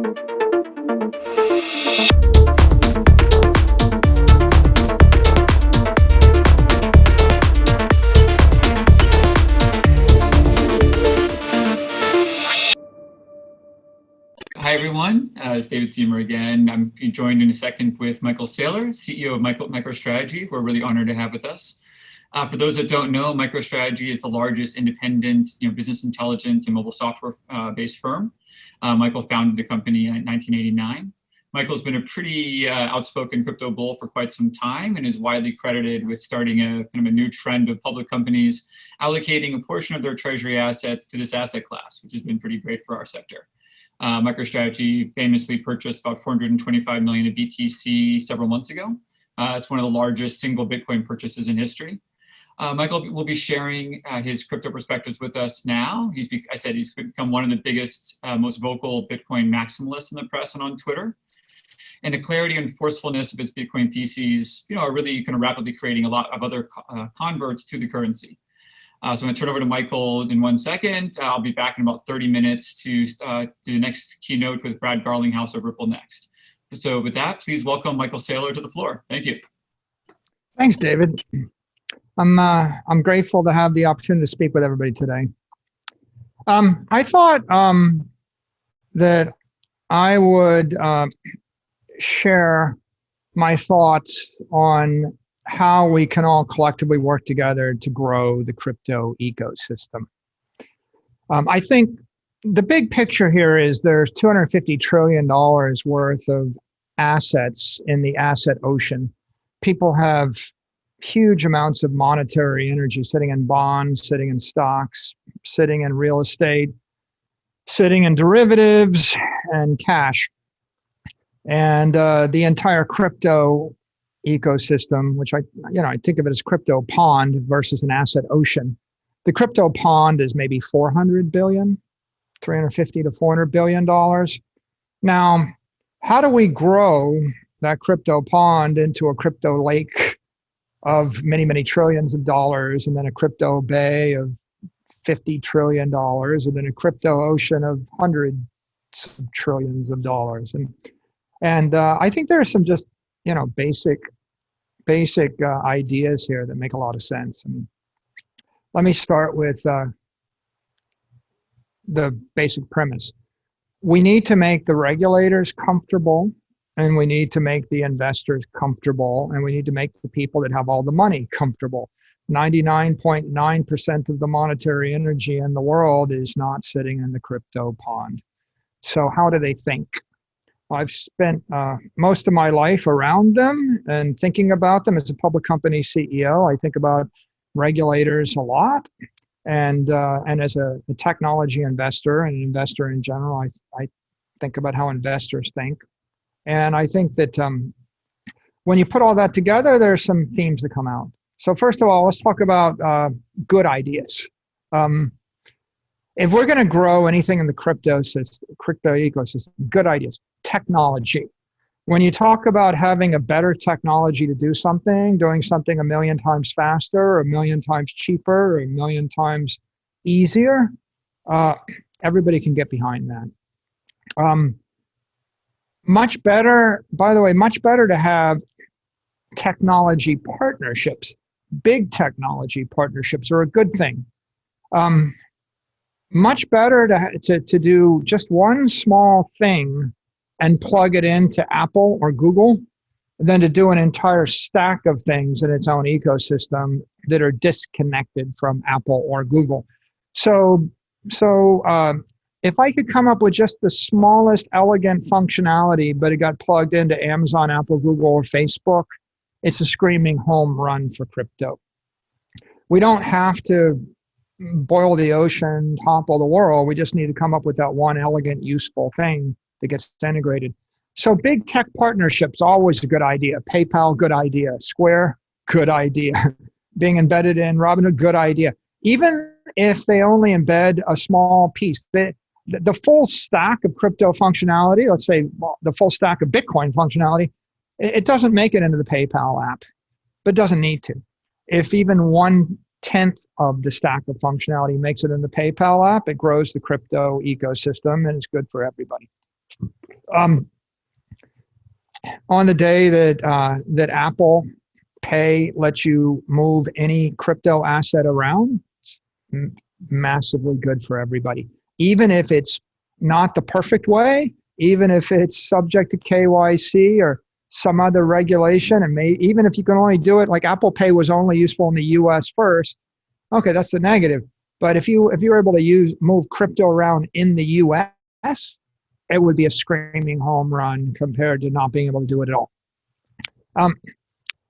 Hi, everyone. It's David Seymour again. I'm joined in a second with Michael Saylor, CEO of Microstrategy. We're really honored to have with us. For those that don't know, Microstrategy is the largest independent business intelligence and mobile software-based firm. Michael founded the company in 1989. Michael's been a pretty outspoken crypto bull for quite some time and is widely credited with starting a new trend of public companies allocating a portion of their treasury assets to this asset class, which has been pretty great for our sector. MicroStrategy famously purchased about 425 million of BTC several months ago. It's one of the largest single Bitcoin purchases in history. Michael will be sharing his crypto perspectives with us now. He's become one of the biggest, most vocal Bitcoin maximalists in the press and on Twitter. And the clarity and forcefulness of his Bitcoin theses, are really rapidly creating a lot of other converts to the currency. So I'm going to turn over to Michael in 1 second. I'll be back in about 30 minutes to do the next keynote with Brad Garlinghouse of Ripple Next. So with that, please welcome Michael Saylor to the floor. Thank you. Thanks, David. I'm grateful to have the opportunity to speak with everybody today. I thought that I would share my thoughts on how we can all collectively work together to grow the crypto ecosystem. I think the big picture here is there's $250 trillion worth of assets in the asset ocean. People have huge amounts of monetary energy sitting in bonds, sitting in stocks, sitting in real estate, sitting in derivatives and cash. And the entire crypto ecosystem, which I think of it as crypto pond versus an asset ocean. The crypto pond is maybe 400 billion, 350 to 400 billion dollars. Now, how do we grow that crypto pond into a crypto lake of many, many trillions of dollars, and then a crypto bay of $50 trillion, and then a crypto ocean of hundreds of trillions of dollars? And I think there are some just basic ideas here that make a lot of sense. Let me start with the basic premise. We need to make the regulators comfortable, and we need to make the investors comfortable, and we need to make the people that have all the money comfortable. 99.9% of the monetary energy in the world is not sitting in the crypto pond. So how do they think? I've spent most of my life around them and thinking about them as a public company CEO. I think about regulators a lot, and as a technology investor and an investor in general, I think about how investors think. And I think that when you put all that together, there's some themes that come out. So first of all, let's talk about good ideas. If we're going to grow anything in the crypto ecosystem, good ideas. Technology. When you talk about having a better technology to do something, doing something 1 million times faster, or 1 million times cheaper, or 1 million times easier, everybody can get behind that. Much better, by the way, much better to have technology partnerships. Big technology partnerships are a good thing. Much better to do just one small thing and plug it into Apple or Google than to do an entire stack of things in its own ecosystem that are disconnected from Apple or Google. So if I could come up with just the smallest elegant functionality, but it got plugged into Amazon, Apple, Google, or Facebook, it's a screaming home run for crypto. We don't have to boil the ocean, topple the world. We just need to come up with that one elegant, useful thing that gets integrated. So big tech partnerships, always a good idea. PayPal, good idea. Square, good idea. Being embedded in Robinhood, good idea. Even if they only embed a small piece, the full stack of crypto functionality, let's say the full stack of Bitcoin functionality, it doesn't make it into the PayPal app, but doesn't need to. If even 1/10 of the stack of functionality makes it in the PayPal app, it grows the crypto ecosystem and it's good for everybody. Um, on the day that Apple Pay lets you move any crypto asset around, it's massively good for everybody. Even if it's not the perfect way, even if it's subject to KYC or some other regulation, and even if you can only do it, like Apple Pay was only useful in the US first, okay, that's the negative. But if you're able to move crypto around in the US, it would be a screaming home run compared to not being able to do it at all.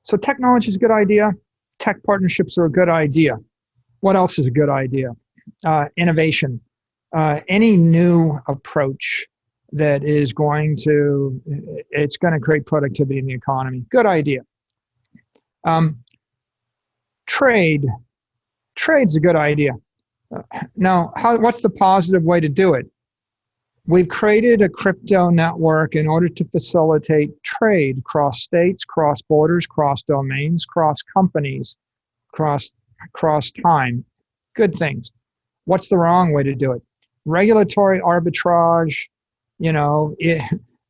So technology is a good idea. Tech partnerships are a good idea. What else is a good idea? Innovation. Any new approach that is it's going to create productivity in the economy. Good idea. Trade. Trade's a good idea. Now, what's the positive way to do it? We've created a crypto network in order to facilitate trade cross states, cross borders, cross domains, cross companies, cross time. Good things. What's the wrong way to do it? Regulatory arbitrage,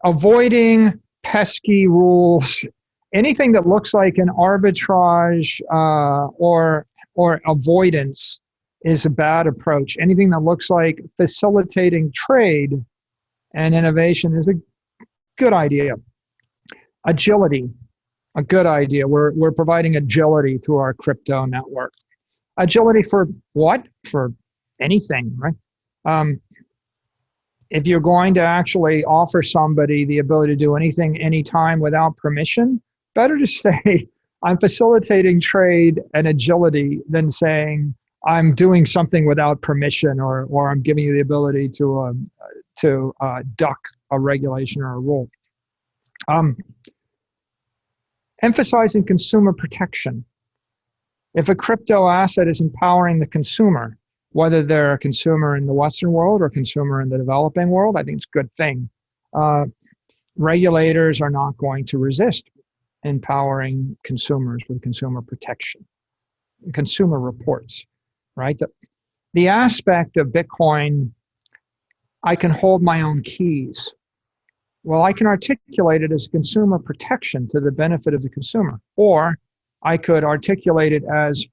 avoiding pesky rules, anything that looks like an arbitrage or avoidance is a bad approach. Anything that looks like facilitating trade and innovation is a good idea. Agility, a good idea. We're providing agility to our crypto network. Agility for what? For anything, right? If you're going to actually offer somebody the ability to do anything, anytime without permission, better to say, I'm facilitating trade and agility than saying, I'm doing something without permission, or I'm giving you the ability to duck a regulation or a rule. Emphasizing consumer protection. If a crypto asset is empowering the consumer, whether they're a consumer in the Western world or a consumer in the developing world, I think it's a good thing. Regulators are not going to resist empowering consumers with consumer protection. Consumer reports. Right? The aspect of Bitcoin, I can hold my own keys. Well, I can articulate it as consumer protection to the benefit of the consumer, or I could articulate it as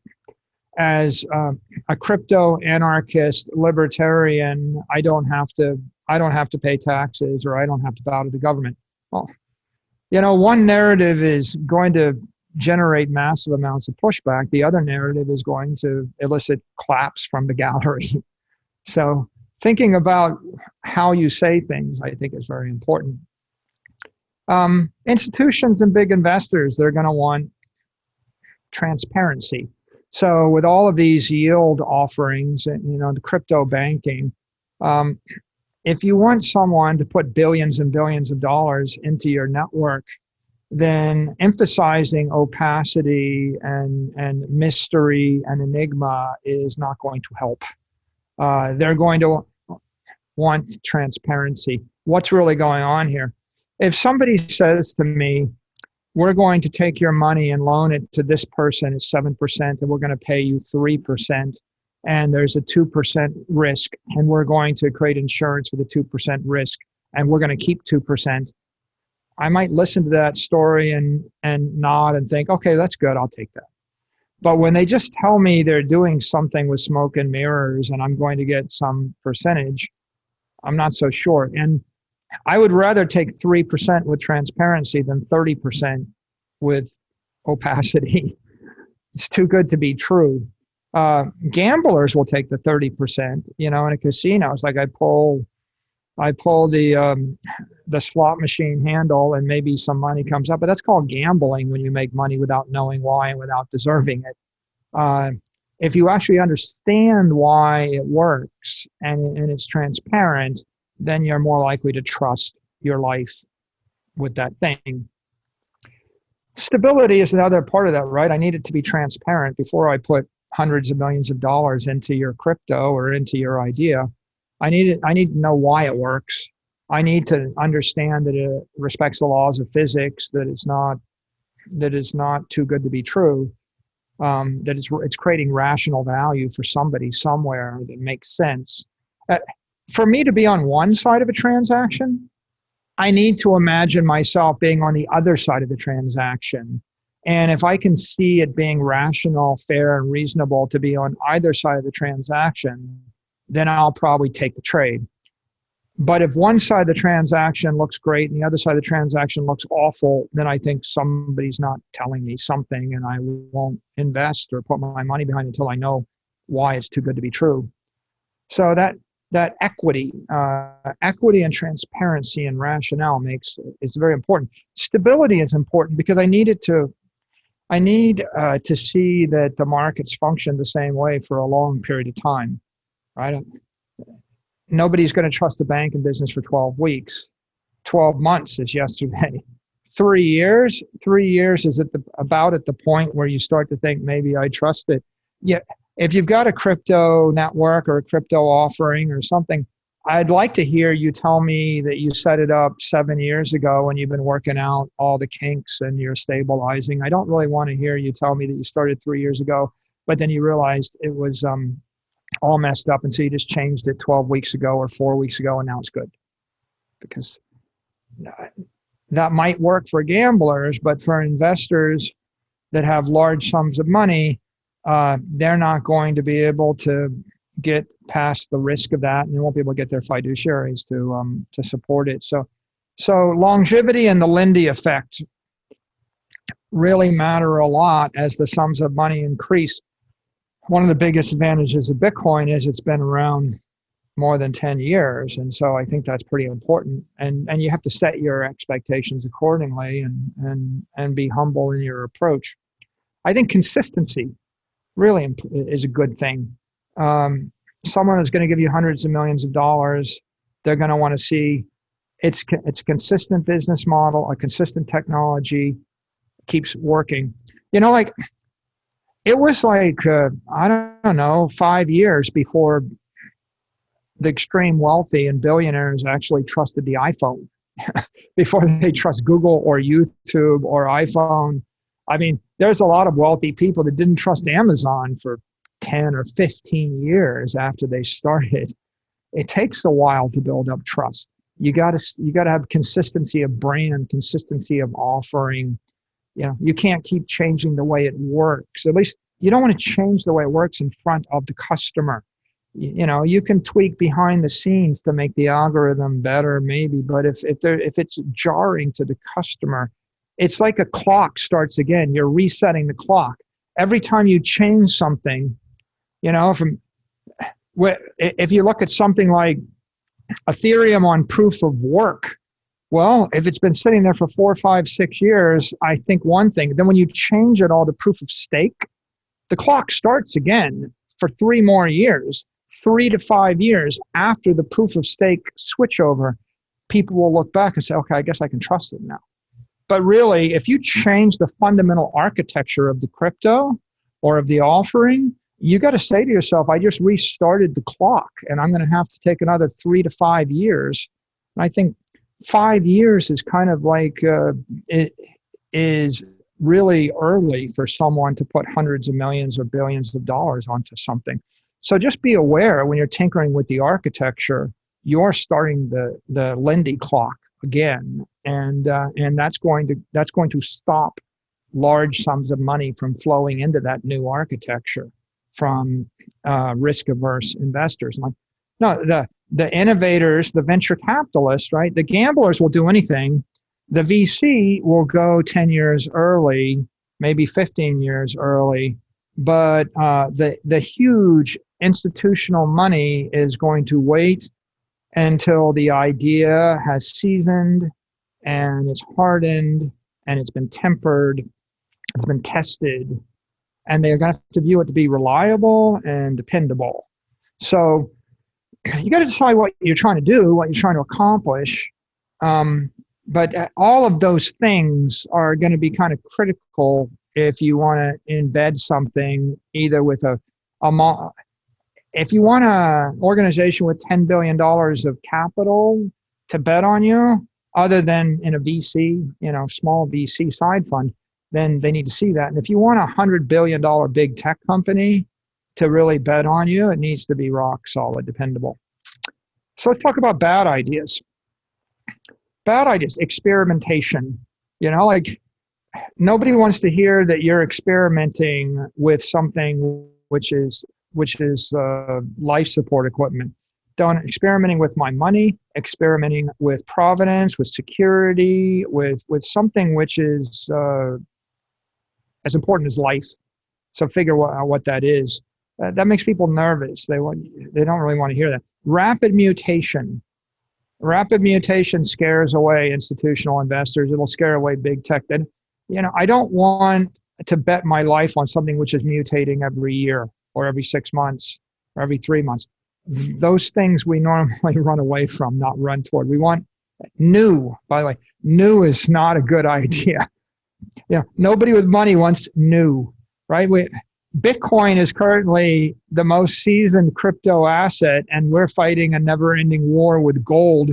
a crypto anarchist libertarian. I don't have to pay taxes, or I don't have to bow to the government. Well, one narrative is going to generate massive amounts of pushback. The other narrative is going to elicit claps from the gallery. So thinking about how you say things, I think, is very important. Institutions and big investors, they're going to want transparency. So with all of these yield offerings and the crypto banking, if you want someone to put billions and billions of dollars into your network, then emphasizing opacity and mystery and enigma is not going to help. They're going to want transparency. What's really going on here? If somebody says to me, we're going to take your money and loan it to this person at 7%, and we're going to pay you 3%, and there's a 2% risk, and we're going to create insurance for the 2% risk, and we're going to keep 2%. I might listen to that story and nod and think, okay, that's good, I'll take that. But when they just tell me they're doing something with smoke and mirrors and I'm going to get some percentage, I'm not so sure. And I would rather take 3% with transparency than 30% with opacity. It's too good to be true. Gamblers will take the 30%, in a casino. It's like I pull the slot machine handle and maybe some money comes up, but that's called gambling when you make money without knowing why and without deserving it. If you actually understand why it works and it's transparent, then you're more likely to trust your life with that thing. Stability is another part of that, right? I need it to be transparent before I put hundreds of millions of dollars into your crypto or into your idea. I need to know why it works. I need to understand that it respects the laws of physics, that it's not too good to be true, that it's creating rational value for somebody somewhere that makes sense. For me to be on one side of a transaction, I need to imagine myself being on the other side of the transaction. And if I can see it being rational, fair, and reasonable to be on either side of the transaction, then I'll probably take the trade. But if one side of the transaction looks great and the other side of the transaction looks awful, then I think somebody's not telling me something, and I won't invest or put my money behind it until I know why it's too good to be true. So that equity and transparency and rationale is very important. Stability is important because I need to see that the markets function the same way for a long period of time, right? Nobody's going to trust a bank in business for 12 weeks. 12 months is yesterday. 3 years is about at the point where you start to think maybe I trust it. Yeah, if you've got a crypto network or a crypto offering or something, I'd like to hear you tell me that you set it up 7 years ago and you've been working out all the kinks and you're stabilizing. I don't really want to hear you tell me that you started 3 years ago, but then you realized it was all messed up, and so you just changed it 12 weeks ago or 4 weeks ago, and now it's good. Because that might work for gamblers, but for investors that have large sums of money, they're not going to be able to get past the risk of that, and they won't be able to get their fiduciaries to support it. So longevity and the Lindy effect really matter a lot as the sums of money increase. One of the biggest advantages of Bitcoin is it's been around more than 10 years. And so I think that's pretty important. And you have to set your expectations accordingly and be humble in your approach. I think consistency really is a good thing. Someone is going to give you hundreds of millions of dollars. They're going to want to see it's a consistent business model, a consistent technology, keeps working. Like, it was like, I don't know, 5 years before the extreme wealthy and billionaires actually trusted the iPhone, before they trust Google or YouTube or iPhone. I mean, there's a lot of wealthy people that didn't trust Amazon for 10 or 15 years after they started. It takes a while to build up trust. You got to have consistency of brand, consistency of offering. You can't keep changing the way it works. At least you don't want to change the way it works in front of the customer. You can tweak behind the scenes to make the algorithm better, maybe, but if it's jarring to the customer, it's like a clock starts again. You're resetting the clock. Every time you change something, if you look at something like Ethereum on proof of work, well, if it's been sitting there for 4, 5, 6 years, I think one thing. Then when you change it all to proof of stake, the clock starts again for 3 more years, 3 to 5 years after the proof of stake switchover. People will look back and say, okay, I guess I can trust it now. But really, if you change the fundamental architecture of the crypto or of the offering, you got to say to yourself, I just restarted the clock and I'm going to have to take another 3 to 5 years. And I think 5 years is kind of like, it is really early for someone to put hundreds of millions or billions of dollars onto something. So just be aware when you're tinkering with the architecture, you're starting the Lindy clock again, and that's going to stop large sums of money from flowing into that new architecture from risk-averse investors. No, the innovators, the venture capitalists, right? The gamblers will do anything. The VC will go 10 years early, maybe 15 years early, but the huge institutional money is going to wait until the idea has seasoned and it's hardened and it's been tempered, it's been tested, and they're going to have to view it to be reliable and dependable. So you got to decide what you're trying to do, what you're trying to accomplish. But all of those things are going to be kind of critical if you want to embed something either with if you want an organization with $10 billion of capital to bet on you, other than in a VC, small VC side fund, then they need to see that. And if you want a $100 billion big tech company to really bet on you, it needs to be rock solid, dependable. So let's talk about bad ideas. bad ideas, experimentation. Like nobody wants to hear that you're experimenting with something which is life support equipment. Done experimenting with my money, experimenting with providence, with security, with something which is as important as life. So figure out what that is. That makes people nervous. They don't really want to hear that. Rapid mutation. Rapid mutation scares away institutional investors. It'll scare away big tech. Then, I don't want to bet my life on something which is mutating every year or every 6 months or every 3 months. Those things we normally run away from, not run toward. We want new. By the way, new is not a good idea. Nobody with money wants new, right? Bitcoin is currently the most seasoned crypto asset, and we're fighting a never-ending war with gold.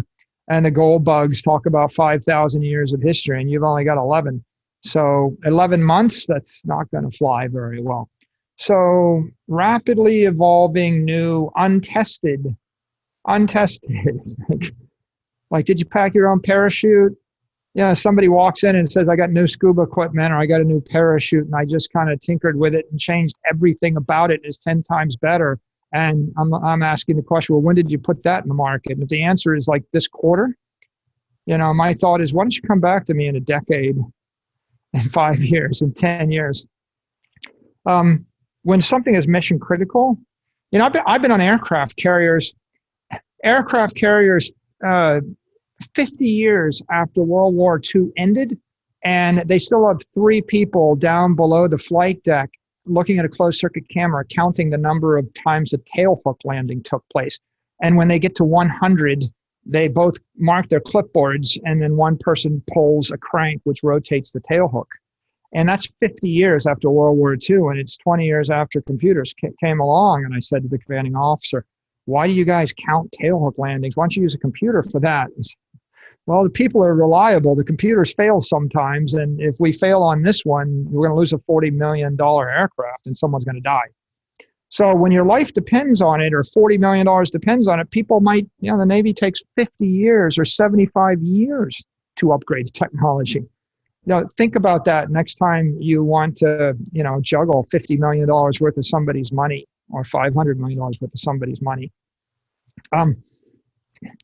And the gold bugs talk about 5,000 years of history, and you've only got 11. So 11 months, that's not going to fly very well. So rapidly evolving, new, untested. Like, did you pack your own parachute? Somebody walks in and says, I got new scuba equipment, or I got a new parachute, and I just kind of tinkered with it and changed everything about it. It's 10 times better. And I'm asking the question, well, when did you put that in the market? And if the answer is like this quarter, my thought is, why don't you come back to me in a decade, in 5 years, in 10 years? When something is mission critical, I've been on aircraft carriers. 50 years after World War II ended, and they still have 3 people down below the flight deck looking at a closed circuit camera, counting the number of times a tailhook landing took place. And when they get to 100, they both mark their clipboards, and then one person pulls a crank which rotates the tailhook. And that's 50 years after World War II, and it's 20 years after computers came along. And I said to the commanding officer, why do you guys count tailhook landings? Why don't you use a computer for that? Well, the people are reliable. The computers fail sometimes. And if we fail on this one, we're going to lose a $40 million aircraft and someone's going to die. So when your life depends on it, or $40 million depends on it, people might, the Navy takes 50 years or 75 years to upgrade technology. Think about that next time you want to, juggle $50 million worth of somebody's money, or $500 million worth of somebody's money.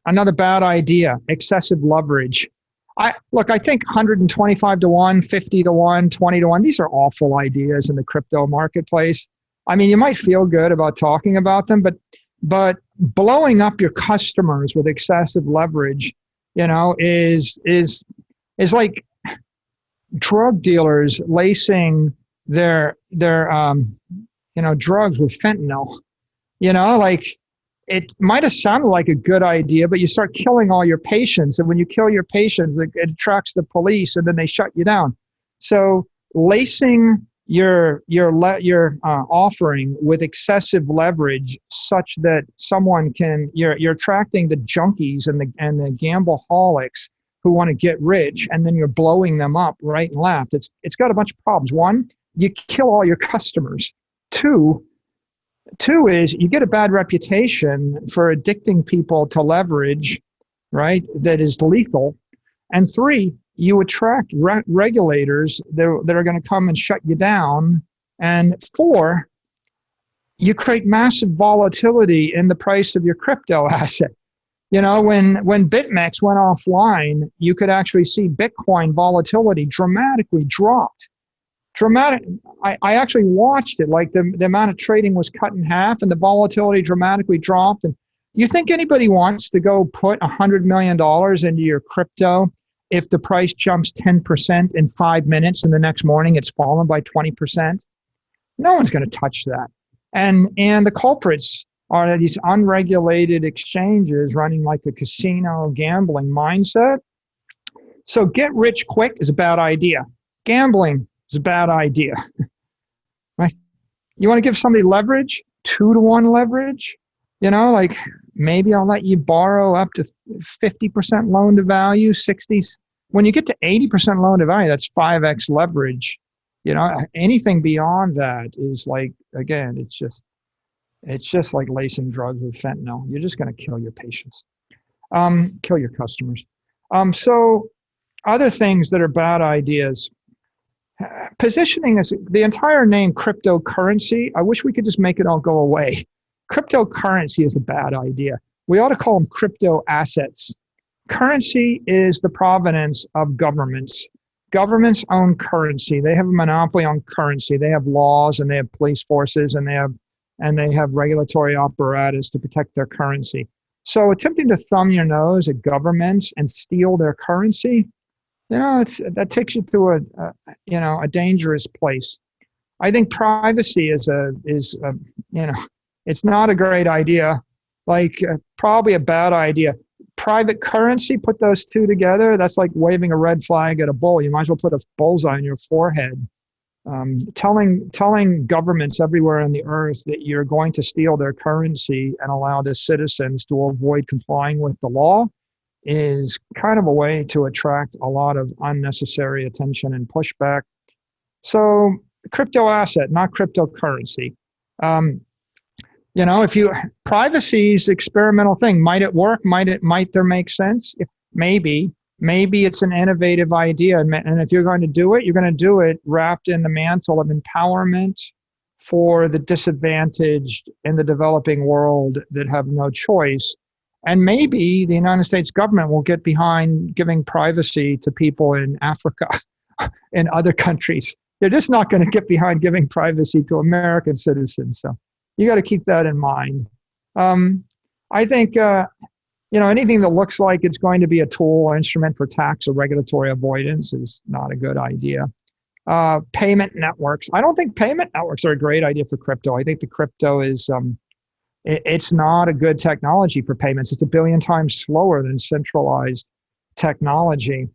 Another bad idea, excessive leverage. I think 125 to 1, 50 to 1, 20 to 1, these are awful ideas in the crypto marketplace. I mean, you might feel good about talking about them, but blowing up your customers with excessive leverage, is like drug dealers lacing their drugs with fentanyl. It might have sounded like a good idea, but you start killing all your patients. And when you kill your patients, it attracts the police, and then they shut you down. So lacing your offering with excessive leverage, such that you're attracting the junkies and the gambleholics who want to get rich, and then you're blowing them up right and left. It's got a bunch of problems. One, you kill all your customers. Two is you get a bad reputation for addicting people to leverage, right? That is lethal. And 3, you attract regulators that are going to come and shut you down. And 4, you create massive volatility in the price of your crypto asset. When BitMEX went offline, you could actually see Bitcoin volatility dramatically dropped. I actually watched it, like the amount of trading was cut in half and the volatility dramatically dropped. And you think anybody wants to go put $100 million into your crypto if the price jumps 10% in 5 minutes and the next morning it's fallen by 20%? No one's going to touch that. And the culprits are these unregulated exchanges running like a casino gambling mindset. So get rich quick is a bad idea. Gambling is a bad idea, right? You want to give somebody leverage, 2 to 1 leverage, like maybe I'll let you borrow up to 50% loan to value, 60s. When you get to 80% loan to value, that's 5x leverage. Anything beyond that is like, again, it's just like lacing drugs with fentanyl. You're just going to kill your patients, kill your customers. So other things that are bad ideas. Positioning is the entire name cryptocurrency. I wish we could just make it all go away. Cryptocurrency is a bad idea. We ought to call them crypto assets. Currency is the provenance of governments. Governments own currency. They have a monopoly on currency. They have laws and they have police forces and they have regulatory apparatus to protect their currency. So attempting to thumb your nose at governments and steal their currency, that takes you to a dangerous place. I think privacy is it's not a great idea. Probably a bad idea. Private currency, put those two together. That's like waving a red flag at a bull. You might as well put a bullseye on your forehead. Telling governments everywhere on the earth that you're going to steal their currency and allow the citizens to avoid complying with the law is kind of a way to attract a lot of unnecessary attention and pushback. So crypto asset, not cryptocurrency. Privacy is an experimental thing. Might it work? Might there make sense? Maybe it's an innovative idea. And if you're going to do it, you're going to do it wrapped in the mantle of empowerment for the disadvantaged in the developing world that have no choice. And maybe the United States government will get behind giving privacy to people in Africa and other countries. They're just not going to get behind giving privacy to American citizens. So you got to keep that in mind. I think, anything that looks like it's going to be a tool or instrument for tax or regulatory avoidance is not a good idea. Payment networks. I don't think payment networks are a great idea for crypto. I think the crypto is, it's not a good technology for payments. It's 1 billion times slower than centralized technology.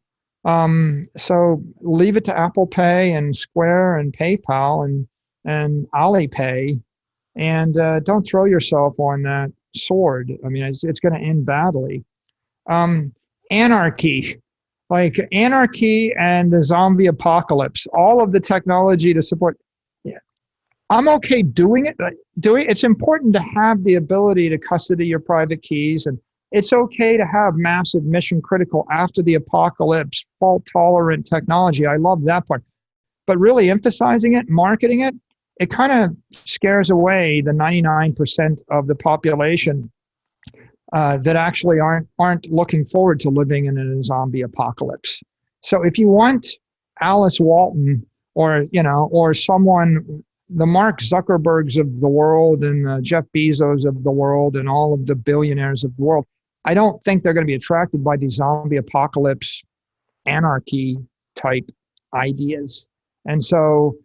So leave it to Apple Pay and Square and PayPal and Alipay, and don't throw yourself on that sword. I mean, it's going to end badly. Anarchy, like anarchy and the zombie apocalypse, all of the technology to support. Yeah, I'm okay doing it. It's important to have the ability to custody your private keys, and it's okay to have massive mission critical after the apocalypse, fault tolerant technology. I love that part. But really emphasizing it, marketing it, it kind of scares away the 99% of the population that actually aren't looking forward to living in a zombie apocalypse. So if you want Alice Walton or someone, the Mark Zuckerbergs of the world and the Jeff Bezos of the world and all of the billionaires of the world, I don't think they're going to be attracted by these zombie apocalypse anarchy type ideas. And so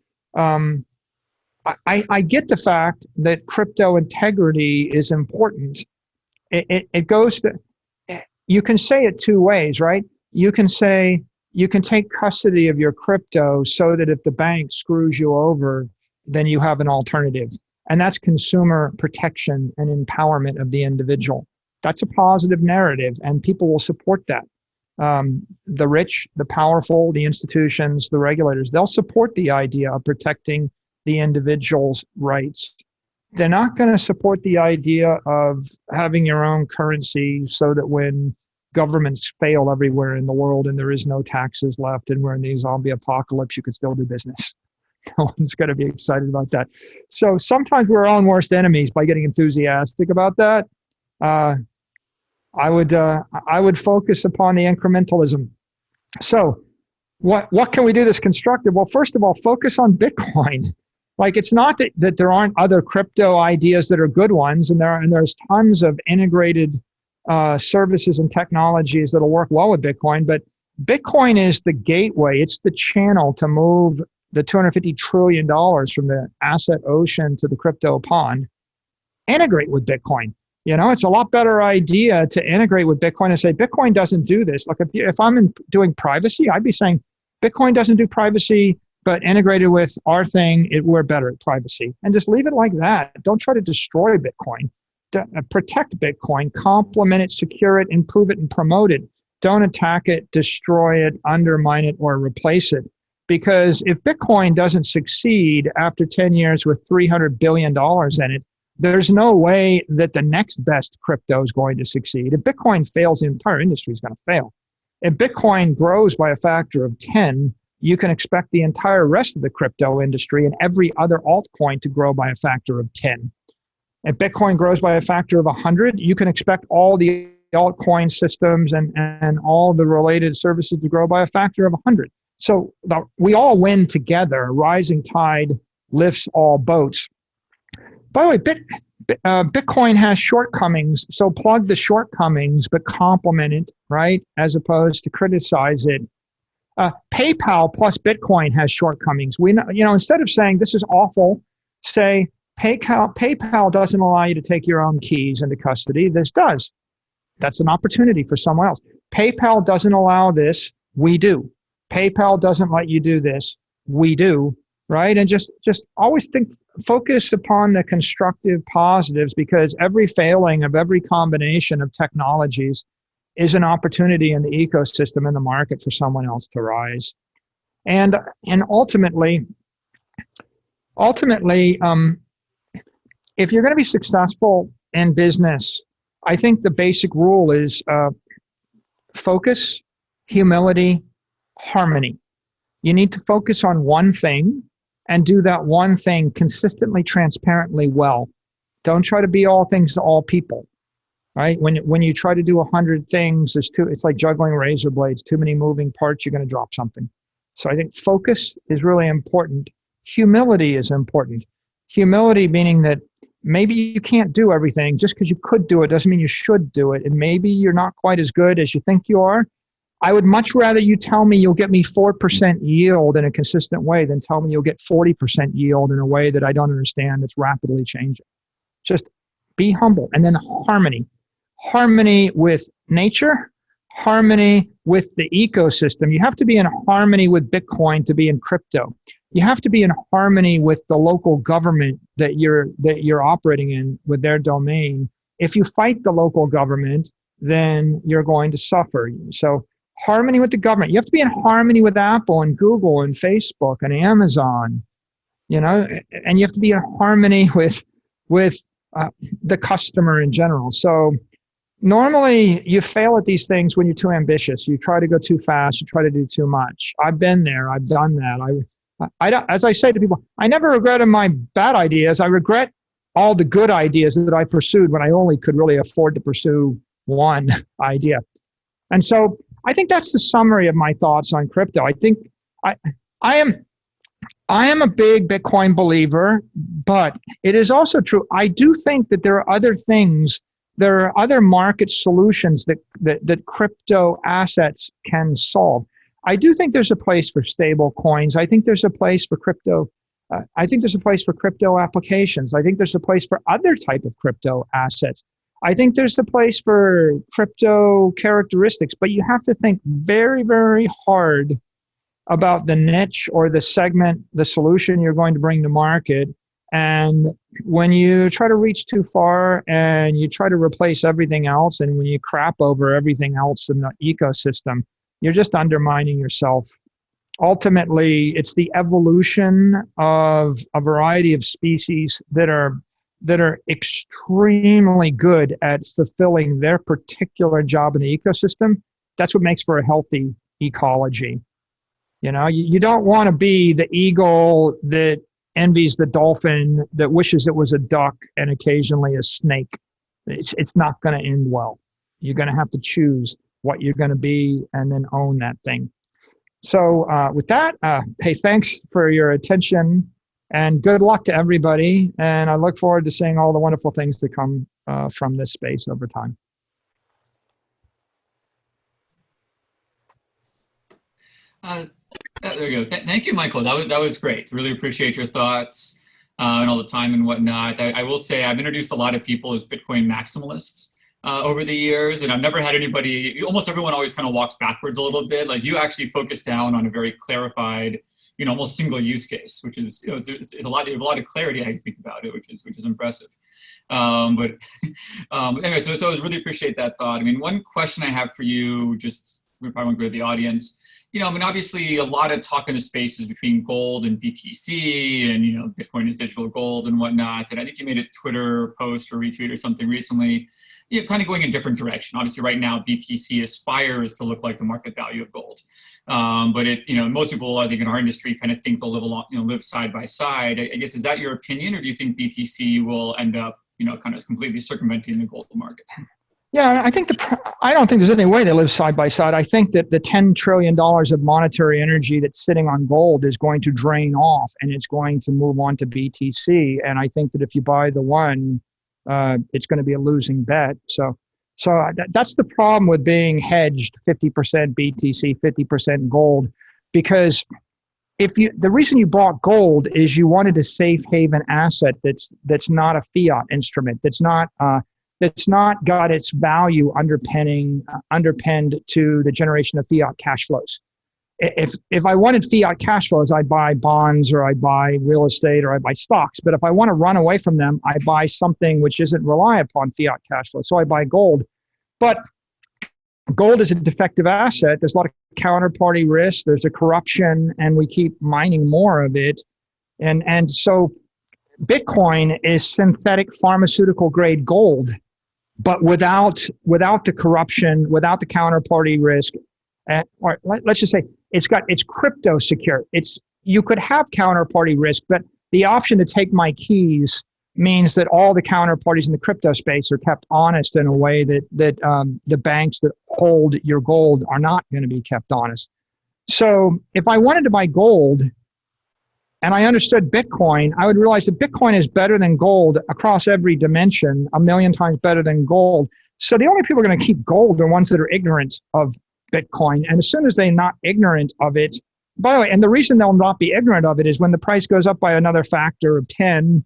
I get the fact that crypto integrity is important. It goes to, you can say it two ways, right? You can say, you can take custody of your crypto so that if the bank screws you over, then you have an alternative. And that's consumer protection and empowerment of the individual. That's a positive narrative, and people will support that. The rich, the powerful, the institutions, the regulators, they'll support the idea of protecting the individual's rights. They're not going to support the idea of having your own currency so that when governments fail everywhere in the world and there is no taxes left and we're in the zombie apocalypse, you can still do business. No one's going to be excited about that. So sometimes we're our own worst enemies by getting enthusiastic about that. I would focus upon the incrementalism. So what can we do that's constructive? Well, first of all, focus on Bitcoin. Like, it's not that there aren't other crypto ideas that are good ones, and there's tons of integrated services and technologies that'll work well with Bitcoin, but Bitcoin is the gateway. It's the channel to move the $250 trillion from the asset ocean to the crypto pond. Integrate with Bitcoin. It's a lot better idea to integrate with Bitcoin and say, Bitcoin doesn't do this. Like if I'm doing privacy, I'd be saying, Bitcoin doesn't do privacy, but integrated with our thing, we're better at privacy. And just leave it like that. Don't try to destroy Bitcoin. Protect Bitcoin, complement it, secure it, improve it, and promote it. Don't attack it, destroy it, undermine it, or replace it. Because if Bitcoin doesn't succeed after 10 years with $300 billion in it, there's no way that the next best crypto is going to succeed. If Bitcoin fails, the entire industry is going to fail. if Bitcoin grows by a factor of 10, you can expect the entire rest of the crypto industry and every other altcoin to grow by a factor of 10. If Bitcoin grows by a factor of 100, you can expect all the altcoin systems and all the related services to grow by a factor of 100. So we all win together. A rising tide lifts all boats. By the way, Bitcoin has shortcomings, so plug the shortcomings, but complement it, right? As opposed to criticize it. PayPal plus Bitcoin has shortcomings. Instead of saying this is awful, say PayPal doesn't allow you to take your own keys into custody. This does. That's an opportunity for someone else. PayPal doesn't allow this. We do. PayPal doesn't let you do this. We do. Right? And just always focus upon the constructive positives, because every failing of every combination of technologies is an opportunity in the ecosystem and the market for someone else to rise. And ultimately, if you're going to be successful in business, I think the basic rule is focus, humility, harmony. You need to focus on one thing and do that one thing consistently, transparently well. Don't try to be all things to all people, right? When you try to do 100 things, it's like juggling razor blades, too many moving parts, you're going to drop something. So I think focus is really important. Humility is important. Humility meaning that maybe you can't do everything. Just because you could do it doesn't mean you should do it. And maybe you're not quite as good as you think you are. I would much rather you tell me you'll get me 4% yield in a consistent way than tell me you'll get 40% yield in a way that I don't understand, that's rapidly changing. Just be humble. And then harmony. Harmony with nature, harmony with the ecosystem. You have to be in harmony with Bitcoin to be in crypto. You have to be in harmony with the local government that you're operating in, with their domain. If you fight the local government, then you're going to suffer. So harmony with the government. You have to be in harmony with Apple and Google and Facebook and Amazon, and you have to be in harmony with the customer in general. So normally you fail at these things when you're too ambitious. You try to go too fast. You try to do too much. I've been there. I've done that. As I say to people, I never regretted my bad ideas. I regret all the good ideas that I pursued when I only could really afford to pursue one idea. And so I think that's the summary of my thoughts on crypto. I think I am a big Bitcoin believer, but it is also true. I do think that there are other things, there are other market solutions that crypto assets can solve. I do think there's a place for stable coins. I think there's a place for crypto. I think there's a place for crypto applications. I think there's a place for other type of crypto assets. I think there's a place for crypto characteristics, but you have to think very, very hard about the niche or the segment, the solution you're going to bring to market. And when you try to reach too far and you try to replace everything else, and when you crap over everything else in the ecosystem, you're just undermining yourself. Ultimately, it's the evolution of a variety of species that are extremely good at fulfilling their particular job in the ecosystem. That's what makes for a healthy ecology. You don't want to be the eagle that envies the dolphin, that wishes it was a duck and occasionally a snake. It's not going to end well. You're going to have to choose what you're going to be and then own that thing. So with that, hey, thanks for your attention. And good luck to everybody. And I look forward to seeing all the wonderful things that come from this space over time. There you go. Thank you, Michael. That was great. Really appreciate your thoughts and all the time and whatnot. I will say I've introduced a lot of people as Bitcoin maximalists over the years, and I've never had anybody, almost everyone always kind of walks backwards a little bit. Like you actually focus down on a very clarified, almost single use case, which is, it's a lot of clarity how you think about it, which is impressive. But anyway, so I really appreciate that thought. I mean, one question I have for you, just we probably won't go to the audience. Obviously a lot of talk in the spaces between gold and BTC and, Bitcoin is digital gold and whatnot. And I think you made a Twitter post or retweet or something recently, kind of going in a different direction. Obviously, right now, BTC aspires to look like the market value of gold. But most people, I think, in our industry kind of think they'll live side by side. I guess, is that your opinion, or do you think BTC will end up, kind of completely circumventing the gold market? Yeah, I don't think there's any way they live side by side. I think that the $10 trillion of monetary energy that's sitting on gold is going to drain off, and it's going to move on to BTC. And I think that if you buy the one, it's going to be a losing bet. So that's the problem with being hedged 50% BTC, 50% gold, because the reason you bought gold is you wanted a safe haven asset that's not a fiat instrument, that's not got its value underpinned to the generation of fiat cash flows. If I wanted fiat cash flows, I'd buy bonds, or I'd buy real estate, or I'd buy stocks. But if I want to run away from them, I buy something which isn't reliant upon fiat cash flow. So I buy gold. But gold is a defective asset. There's a lot of counterparty risk. There's a corruption, and we keep mining more of it. And so Bitcoin is synthetic pharmaceutical grade gold, but without the corruption, without the counterparty risk. Or let's just say it's crypto secure. You could have counterparty risk, but the option to take my keys means that all the counterparties in the crypto space are kept honest in a way that the banks that hold your gold are not going to be kept honest. So if I wanted to buy gold and I understood Bitcoin, I would realize that Bitcoin is better than gold across every dimension, 1,000,000 times better than gold. So the only people who are going to keep gold are ones that are ignorant of Bitcoin. And as soon as they're not ignorant of it, by the way, and the reason they'll not be ignorant of it is when the price goes up by another factor of 10,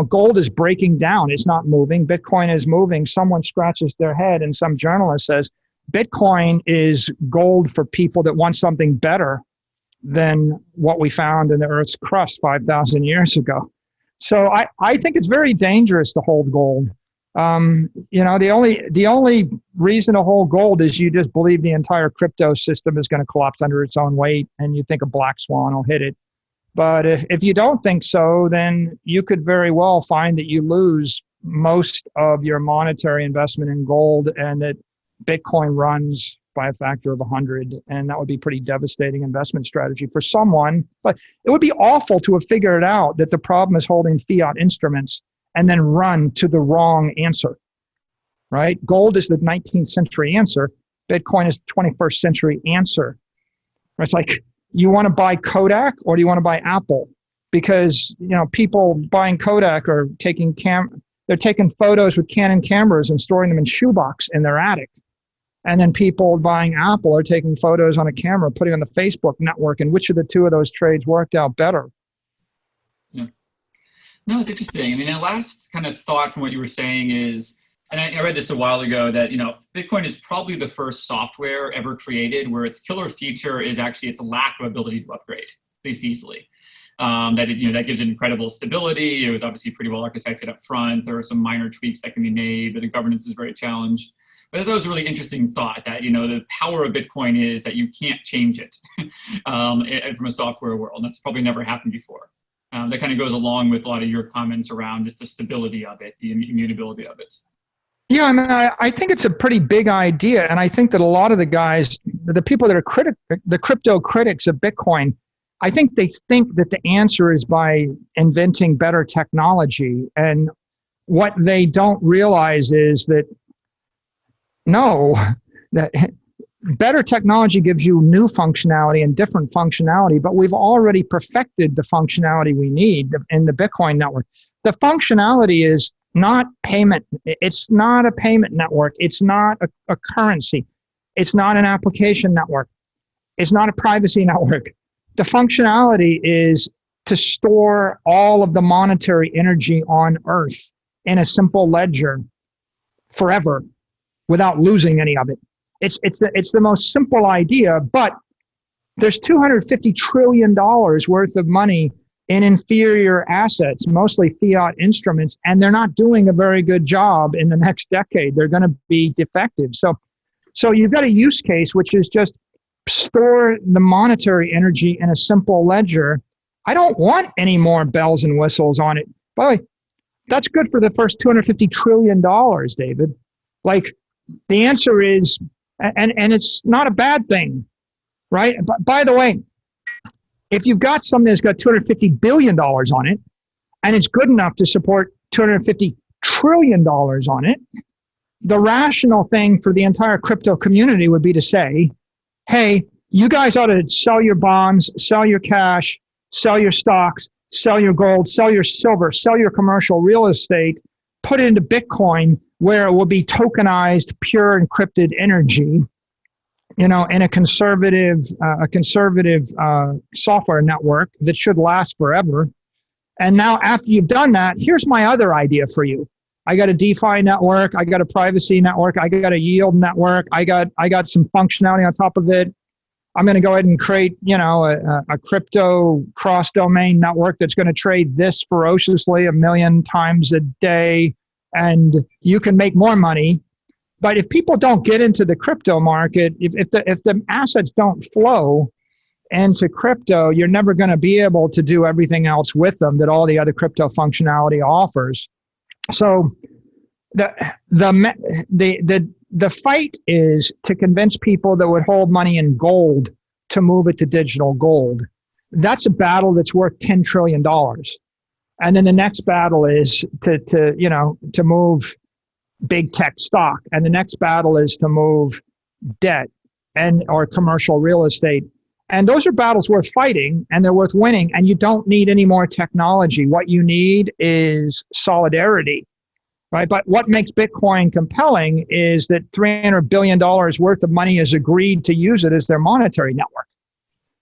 gold is breaking down. It's not moving. Bitcoin is moving. Someone scratches their head and some journalist says, Bitcoin is gold for people that want something better than what we found in the Earth's crust 5,000 years ago. So I think it's very dangerous to hold gold. The only reason to hold gold is you just believe the entire crypto system is going to collapse under its own weight, and you think a black swan will hit it. But if you don't think so, then you could very well find that you lose most of your monetary investment in gold, and that Bitcoin runs by a factor of 100, and that would be pretty devastating investment strategy for someone. But it would be awful to have figured out that the problem is holding fiat instruments and then run to the wrong answer, right? Gold is the 19th century answer. Bitcoin is the 21st century answer. It's like, you want to buy Kodak or do you want to buy Apple? Because, people buying Kodak are they're taking photos with Canon cameras and storing them in shoebox in their attic. And then people buying Apple are taking photos on a camera, putting on the Facebook network. And which of the two of those trades worked out better? Yeah. No, it's interesting. I mean, the last kind of thought from what you were saying is, and I read this a while ago, that Bitcoin is probably the first software ever created where its killer feature is actually its lack of ability to upgrade, at least easily. That gives it incredible stability. It was obviously pretty well architected up front. There are some minor tweaks that can be made, but the governance is very challenged. But that was a really interesting thought, that the power of Bitcoin is that you can't change it from a software world. That's probably never happened before. That kind of goes along with a lot of your comments around just the stability of it, the immutability of it. Yeah, I mean, I think it's a pretty big idea. And I think that a lot of the guys, the people that are the crypto critics of Bitcoin, I think they think that the answer is by inventing better technology. And what they don't realize is that, no, that better technology gives you new functionality and different functionality, but we've already perfected the functionality we need in the Bitcoin network. The functionality is not payment. It's not a payment network. It's not a currency. It's not an application network. It's not a privacy network. The functionality is to store all of the monetary energy on Earth in a simple ledger forever without losing any of it. It's the most simple idea, but there's $250 trillion worth of money in inferior assets, mostly fiat instruments, and they're not doing a very good job in the next decade. They're going to be defective. So you've got a use case, which is just store the monetary energy in a simple ledger. I don't want any more bells and whistles on it. By the way, that's good for the first $250 trillion, David. Like, the answer is, and it's not a bad thing, right? But by the way, if you've got something that's got $250 billion on it, and it's good enough to support $250 trillion on it, the rational thing for the entire crypto community would be to say, hey, you guys ought to sell your bonds, sell your cash, sell your stocks, sell your gold, sell your silver, sell your commercial real estate, put it into Bitcoin, where it will be tokenized, pure encrypted energy, in a conservative software network that should last forever. And now, after you've done that, here's my other idea for you. I got a DeFi network. I got a privacy network. I got a yield network. I got some functionality on top of it. I'm going to go ahead and create, a crypto cross-domain network that's going to trade this ferociously 1 million times a day, and you can make more money. But if people don't get into the crypto market, if the assets don't flow into crypto, you're never going to be able to do everything else with them that all the other crypto functionality offers. So the fight is to convince people that would hold money in gold to move it to digital gold. That's a battle that's worth $10 trillion. And then the next battle is to move big tech stock. And the next battle is to move debt or commercial real estate. And those are battles worth fighting, and they're worth winning. And you don't need any more technology. What you need is solidarity, right? But what makes Bitcoin compelling is that $300 billion worth of money is agreed to use it as their monetary network.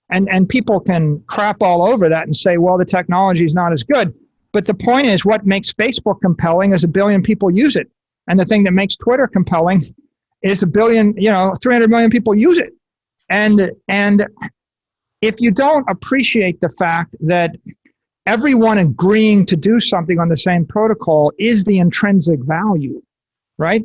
And people can crap all over that and say, well, the technology is not as good. But the point is, what makes Facebook compelling is 1 billion people use it. And the thing that makes Twitter compelling is 300 million people use it. And if you don't appreciate the fact that everyone agreeing to do something on the same protocol is the intrinsic value, right?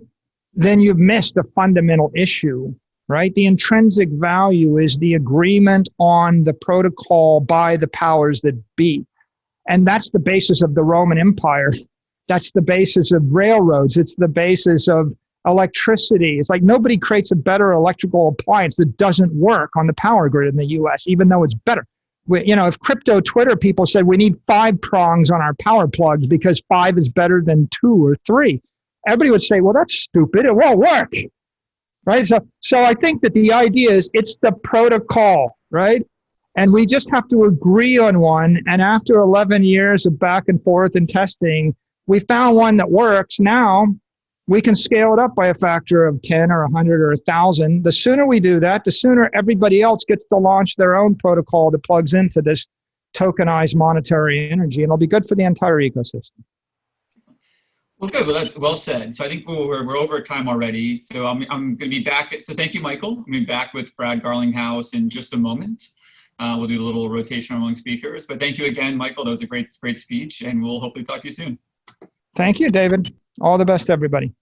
Then you've missed a fundamental issue, right? The intrinsic value is the agreement on the protocol by the powers that be. And that's the basis of the Roman Empire. That's the basis of railroads. It's the basis of electricity. It's like nobody creates a better electrical appliance that doesn't work on the power grid in the US, even though it's better. If crypto Twitter people said we need 5 prongs on our power plugs because 5 is better than 2 or 3, everybody would say, well, that's stupid. It won't work, right? So I think that the idea is it's the protocol, right? And we just have to agree on one. And after 11 years of back and forth and testing, we found one that works. Now we can scale it up by a factor of 10 or 100 or 1,000. The sooner we do that, the sooner everybody else gets to launch their own protocol that plugs into this tokenized monetary energy, and it'll be good for the entire ecosystem. Well, good. Well, that's well said. So I think we're over time already. So I'm going to be back. So thank you, Michael. I'm going to be back with Brad Garlinghouse in just a moment. We'll do a little rotation among speakers. But thank you again, Michael. That was a great speech, and we'll hopefully talk to you soon. Thank you, David. All the best, everybody.